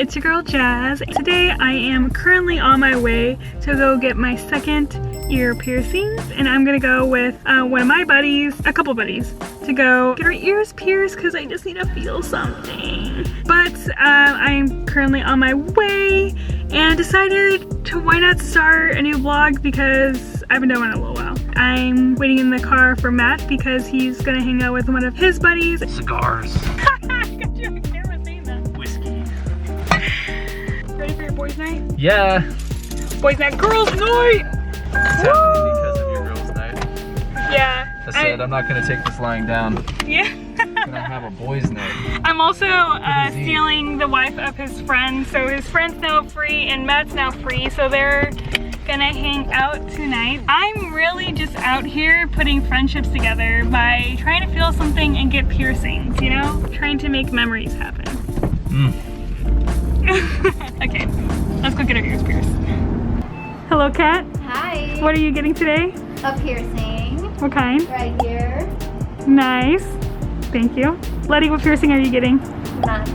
it's your girl Jazz. Today I am currently on my way to go get my second ear piercings, and I'm gonna go with one of my buddies, a couple buddies, to go get our ears pierced because I just need to feel something. But I'm currently on my way and decided to why not start a new vlog because I haven't done one in a little while. I'm waiting in the car for Matt because he's gonna hang out with one of his buddies. Cigars. Got you on camera saying that. Whiskey. Ready for your boys' night? Yeah. Boys' night, girls' night! It's happening because of your girls' night. Yeah. I said I'm not gonna take this lying down. Yeah. I'm gonna have a boys' night. I'm also stealing the wife of his friend, so his friend's now free and Matt's now free, so they're gonna hang out tonight. I'm really just out here putting friendships together by trying to feel something and get piercings, you know? Trying to make memories happen. Okay, let's go get our ears pierced. Hello, Kat. Hi. What are you getting today? A piercing. What kind? Right here. Nice. Thank you. Letty, what piercing are you getting? None.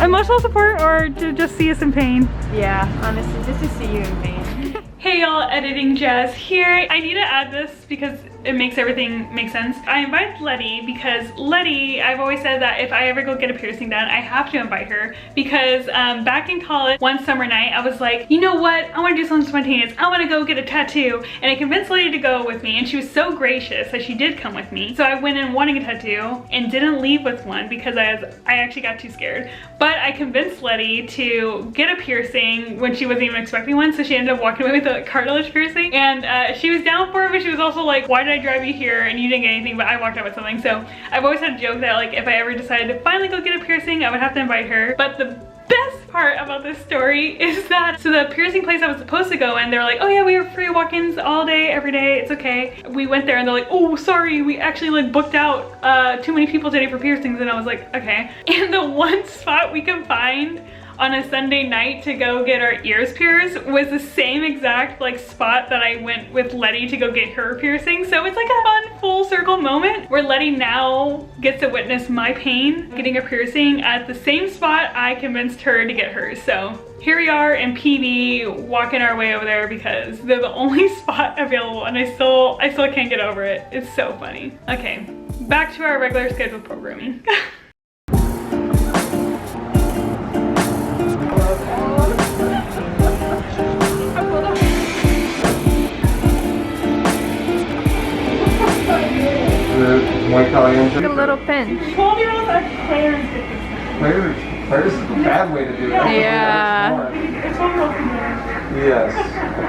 Emotional support or to just see us in pain? Yeah, honestly, just to see you in pain. Hey y'all, editing Jazz here. I need to add this because it makes everything make sense. I invited Letty because Letty, I've always said that if I ever go get a piercing done, I have to invite her because back in college, one summer night, I was like, you know what? I want to do something spontaneous. I want to go get a tattoo. And I convinced Letty to go with me, and she was so gracious that she did come with me. So I went in wanting a tattoo and didn't leave with one because I actually got too scared. But I convinced Letty to get a piercing when she wasn't even expecting one, so she ended up walking away with a cartilage piercing. And she was down for it, but she was also like, why did I drive you here and you didn't get anything, but I walked out with something. So I've always had a joke that like if I ever decided to finally go get a piercing, I would have to invite her. But the best part about this story is that, so the piercing place I was supposed to go in, they're like, oh yeah, we have free walk-ins all day, every day, it's okay. We went there and they're like, oh, sorry, we actually like booked out too many people today for piercings. And I was like, okay. And the one spot we could find on a Sunday night to go get our ears pierced was the same exact like spot that I went with Letty to go get her piercing. So it's like a fun full circle moment where Letty now gets to witness my pain getting a piercing at the same spot I convinced her to get hers. So here we are in PB walking our way over there because they're the only spot available, and I still can't get over it. It's so funny. Okay, back to our regular scheduled programming. Like a little pinch. 12-year-olds are players get this. Players is a bad way to do it. Yeah. It's 12-year-olds can do it. Yes.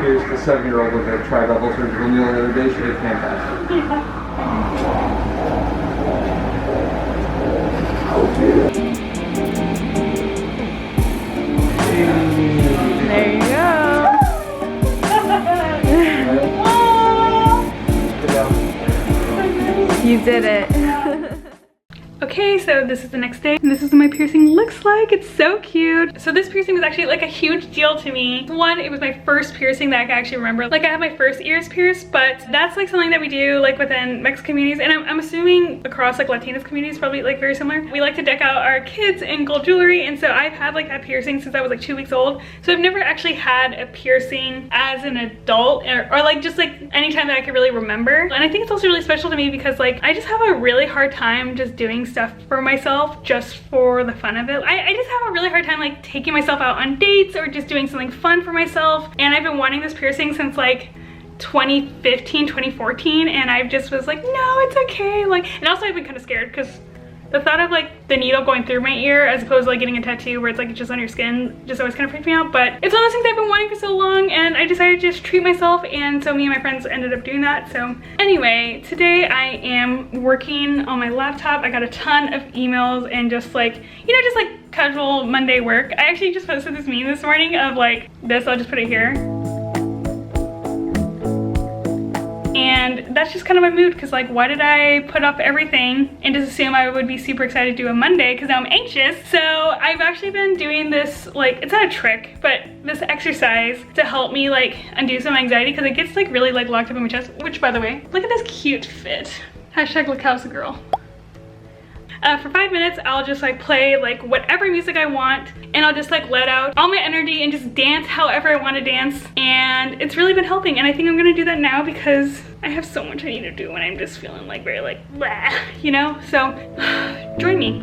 Here's the 7-year-old with a tri-double surgical needle the other day. She did fantastic. There you go. You did it. Okay, so this is the next day and this is what my piercing looks like. It's so cute. So this piercing was actually like a huge deal to me. One, it was my first piercing that I can actually remember. Like I had my first ears pierced, but that's like something that we do like within Mexican communities, and I'm assuming across like Latinas communities probably like very similar. We like to deck out our kids in gold jewelry, and so I've had like that piercing since I was like 2 weeks old. So I've never actually had a piercing as an adult or like just like anytime that I could really remember. And I think it's also really special to me because like I just have a really hard time just doing stuff for myself just for the fun of it. I just have a really hard time like taking myself out on dates or just doing something fun for myself. And I've been wanting this piercing since like 2015, 2014, and I just was like, no, it's okay. Like, and also I've been kind of scared because the thought of like the needle going through my ear as opposed to like getting a tattoo where it's like just on your skin just always kind of freaked me out. But it's one of those things I've been wanting for so long, and I decided to just treat myself, and so me and my friends ended up doing that. So anyway, today I am working on my laptop. I got a ton of emails and just like, you know, just like casual Monday work. I actually just posted this meme this morning of like this, I'll just put it here. And that's just kind of my mood because like, why did I put up everything and just assume I would be super excited to do a Monday because now I'm anxious? So I've actually been doing this, like, it's not a trick, but this exercise to help me like undo some anxiety because it gets like really like locked up in my chest, which by the way, look at this cute fit. Hashtag look how's the girl. For 5 minutes, I'll just like play like whatever music I want, and I'll just like let out all my energy and just dance however I want to dance. And it's really been helping, and I think I'm gonna do that now because I have so much I need to do when I'm just feeling like very like blah, you know? So join me.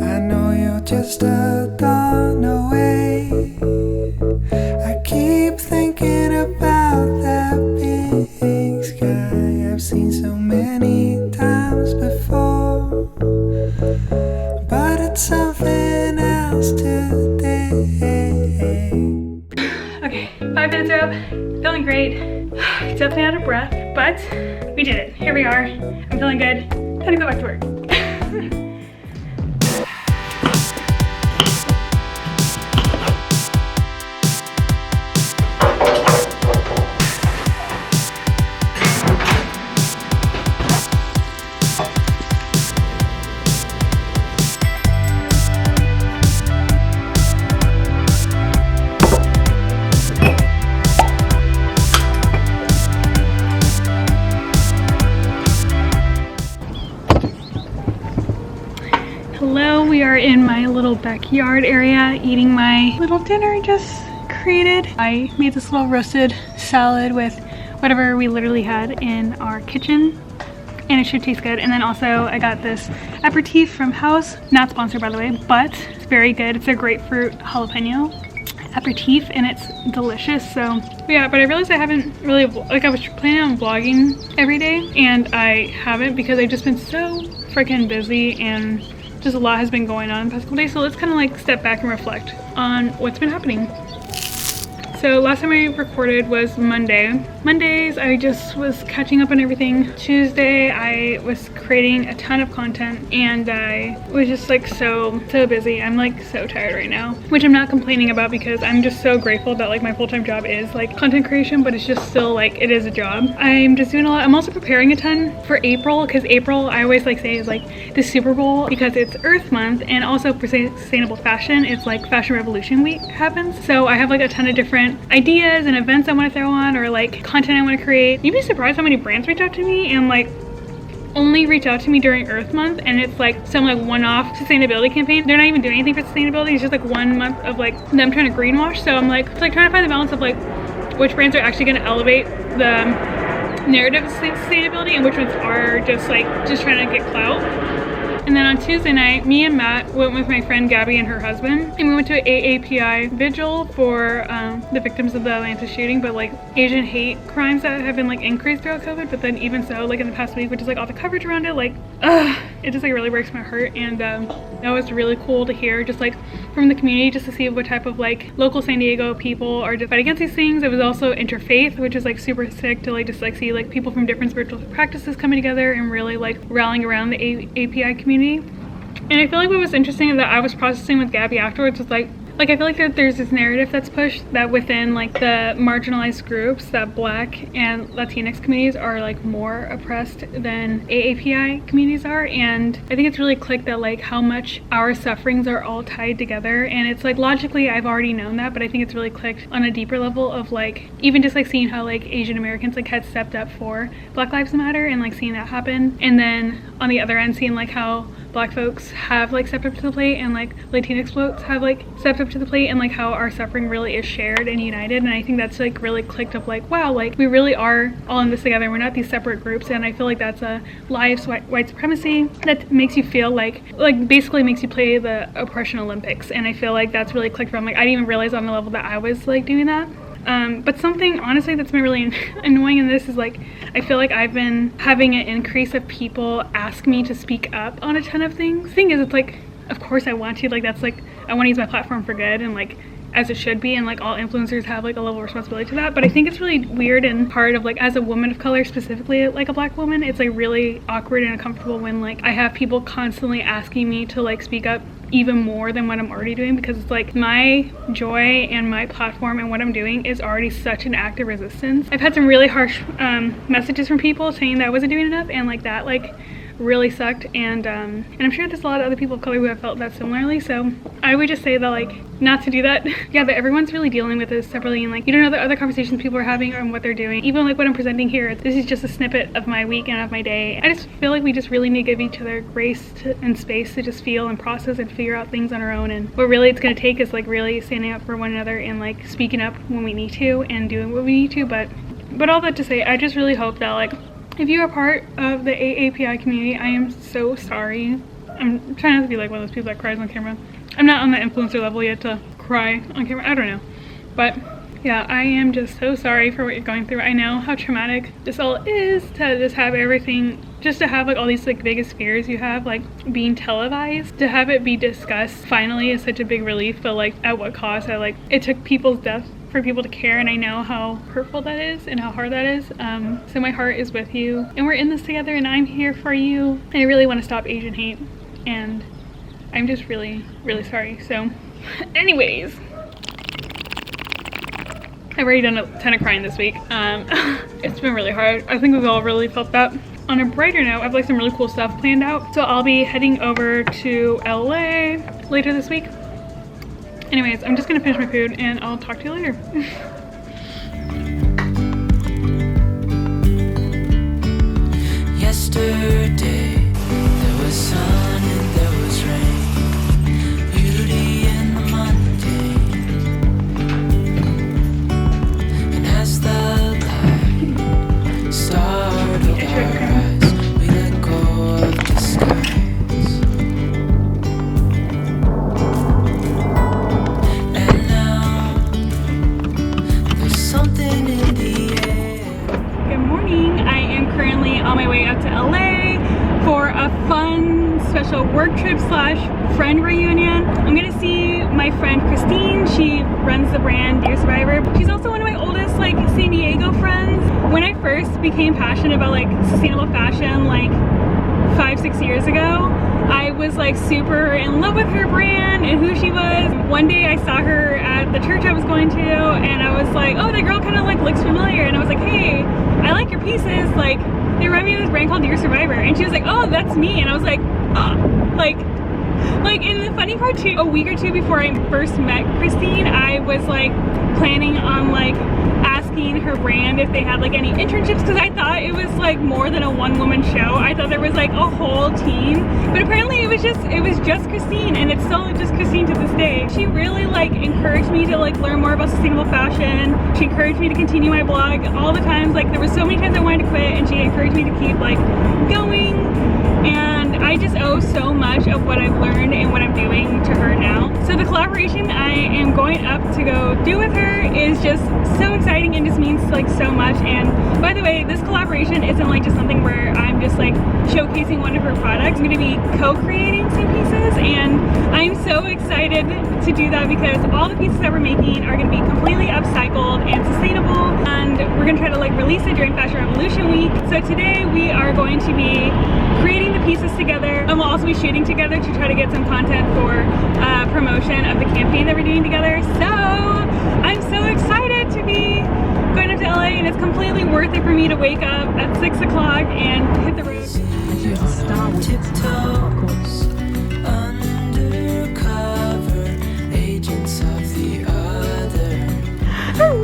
I know you're just a dawn away. I keep thinking about that big sky I've seen so many times before, but it's something else today. Okay, 5 minutes are up, feeling great. Definitely out of breath, but we did it. Here we are. I'm feeling good. Time to go back to work. Hello, we are in my little backyard area eating my little dinner I just created. I made this little roasted salad with whatever we literally had in our kitchen, and it should taste good. And then also I got this aperitif from House, not sponsored by the way, but it's very good. It's a grapefruit jalapeno aperitif and it's delicious. So yeah, but I realized I haven't really, like I was planning on vlogging every day and I haven't because I've just been so freaking busy and just a lot has been going on the past couple days. So let's kind of like step back and reflect on what's been happening. So last time I recorded was Monday. Mondays I just was catching up on everything. Tuesday I was creating a ton of content and I was just like so busy. I'm like so tired right now, which I'm not complaining about because I'm just so grateful that like my full-time job is like content creation, but it's just still like it is a job. I'm just doing a lot. I'm also preparing a ton for April because April I always like say is like the Super Bowl because it's Earth Month, and also for sustainable fashion it's like Fashion Revolution Week happens. So I have like a ton of different ideas and events I want to throw on or like content I want to create. You'd be surprised how many brands reach out to me and like only reach out to me during Earth Month, and it's like some like one-off sustainability campaign. They're not even doing anything for sustainability. It's just like 1 month of like them trying to greenwash. So I'm like, it's like trying to find the balance of like which brands are actually going to elevate the narrative of sustainability and which ones are just like just trying to get clout. And then on Tuesday night, me and Matt went with my friend Gabby and her husband, and we went to an AAPI vigil for the victims of the Atlanta shooting, but like Asian hate crimes that have been like increased throughout COVID. But then even so, like in the past week, which is like all the coverage around it, like it just like really breaks my heart. And that was really cool to hear just like from the community, just to see what type of like local San Diego people are to fight against these things. It was also interfaith, which is like super sick to like just like see like people from different spiritual practices coming together and really like rallying around the API community. And I feel like what was interesting that I was processing with Gabby afterwards was like I feel like there's this narrative that's pushed that within like the marginalized groups that Black and Latinx communities are like more oppressed than AAPI communities are. And I think it's really clicked that like how much our sufferings are all tied together. And it's like logically I've already known that, but I think it's really clicked on a deeper level of like even just like seeing how like Asian Americans like had stepped up for Black Lives Matter and like seeing that happen. And then on the other end seeing like how Black folks have like stepped up to the plate and like Latinx folks have like stepped up to the plate, and like how our suffering really is shared and united. And I think that's like really clicked of like, wow, like we really are all in this together. We're not these separate groups. And I feel like that's a lie of white supremacy that makes you feel like basically makes you play the oppression Olympics. And I feel like that's really clicked from like I didn't even realize on the level that I was like doing that. But something honestly that's been really annoying in this is like I feel like I've been having an increase of people ask me to speak up on a ton of things. The thing is, it's like of course I want to, like that's like I want to use my platform for good and like as it should be, and like all influencers have like a level of responsibility to that. But I think it's really weird and hard of like as a woman of color, specifically like a Black woman, it's like really awkward and uncomfortable when like I have people constantly asking me to like speak up even more than what I'm already doing, because it's like my joy and my platform and what I'm doing is already such an act of resistance. I've had some really harsh messages from people saying that I wasn't doing enough, and like that like really sucked, and I'm sure there's a lot of other people of color who have felt that similarly. So I would just say that, like, not to do that. Yeah, but everyone's really dealing with this separately, and like, you don't know the other conversations people are having or what they're doing. Even like what I'm presenting here, this is just a snippet of my week and of my day. I just feel like we just really need to give each other grace and space to just feel and process and figure out things on our own. And what really it's going to take is like really standing up for one another and like speaking up when we need to and doing what we need to. But all that to say, I just really hope that, like, if you are part of the AAPI community, I am so sorry. I'm trying not to be like one of those people that cries on camera. I'm not on the influencer level yet to cry on camera. I don't know. But yeah, I am just so sorry for what you're going through. I know how traumatic this all is, to just have everything, just to have like all these like biggest fears you have like being televised, to have it be discussed finally is such a big relief. But like, at what cost? It took people's death for people to care, and I know how hurtful that is and how hard that is. So my heart is with you, and we're in this together, and I'm here for you. And I really want to stop Asian hate, and I'm just really, really sorry. So anyways, I've already done a ton of crying this week. It's been really hard. I think we've all really felt that. On a brighter note, I have like some really cool stuff planned out. So I'll be heading over to LA later this week. Anyways, I'm just gonna finish my food and I'll talk to you later. Yesterday, there was sun and there was rain, beauty in the mundane. And as the light startled our eyes, we let go of disguise. And now, there's something in the air. Good morning. I am currently on my way up to LA for a fun special work trip slash friend reunion. I'm gonna see my friend Christine. She runs the brand Dear Survivor. She's also one of my oldest like San Diego friends. When I first became passionate about like sustainable fashion like 5-6 years ago, I was like super in love with her brand and who she was. One day I saw her at the church I was going to, and I was like, oh, that girl kind of like looks familiar. And I was like, hey, I like your pieces. Like, they remind me of this brand called Dear Survivor. And she was like, oh, that's me. And I was like, like in the funny part too, a week or two before I first met Christine, I was like planning on like asking her brand if they had like any internships, because I thought it was like more than a one-woman show. I thought there was like a whole team, but apparently it was just Christine, and it's still just Christine to this day. She really like encouraged me to like learn more about sustainable fashion. She encouraged me to continue my blog all the times. Like, there was so many times I wanted to quit, and she encouraged me to keep like going. And I just owe so much of what I've learned and what I'm doing to her now. So the collaboration I am going up to go do with her is just so exciting and just means like so much. And by the way, this collaboration isn't like just something where I'm just like showcasing one of her products. I'm going to be co-creating some pieces, and I'm so excited to do that because all the pieces that we're making are going to be completely upcycled and sustainable, and we're going to try to like release it during Fashion Revolution Week. So today we are going to be creating the pieces together, and we'll also be shooting together to try to get some content for promotion of the campaign that we're doing together. So I'm so excited to be going up to LA, and it's completely worth it for me to wake up at 6 o'clock and hit the road. Tiptoes, undercover agents of the other,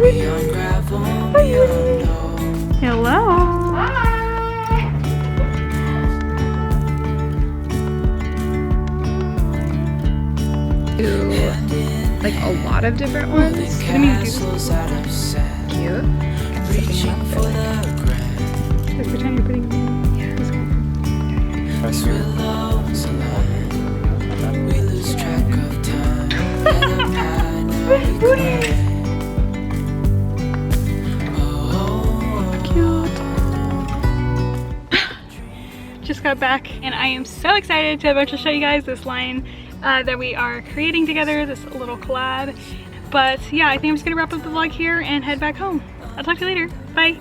beyond gravel, beyond all. Hello. Like a lot of different ones. Castles out of sand, Cute. reaching for the grand. Just pretend you're putting As willows align, we lose track of time. And a pine now we climb. Just got back, and I am so excited to eventually show you guys this line that we are creating together, this little collab. But yeah, I think I'm just gonna wrap up the vlog here and head back home. I'll talk to you later. Bye.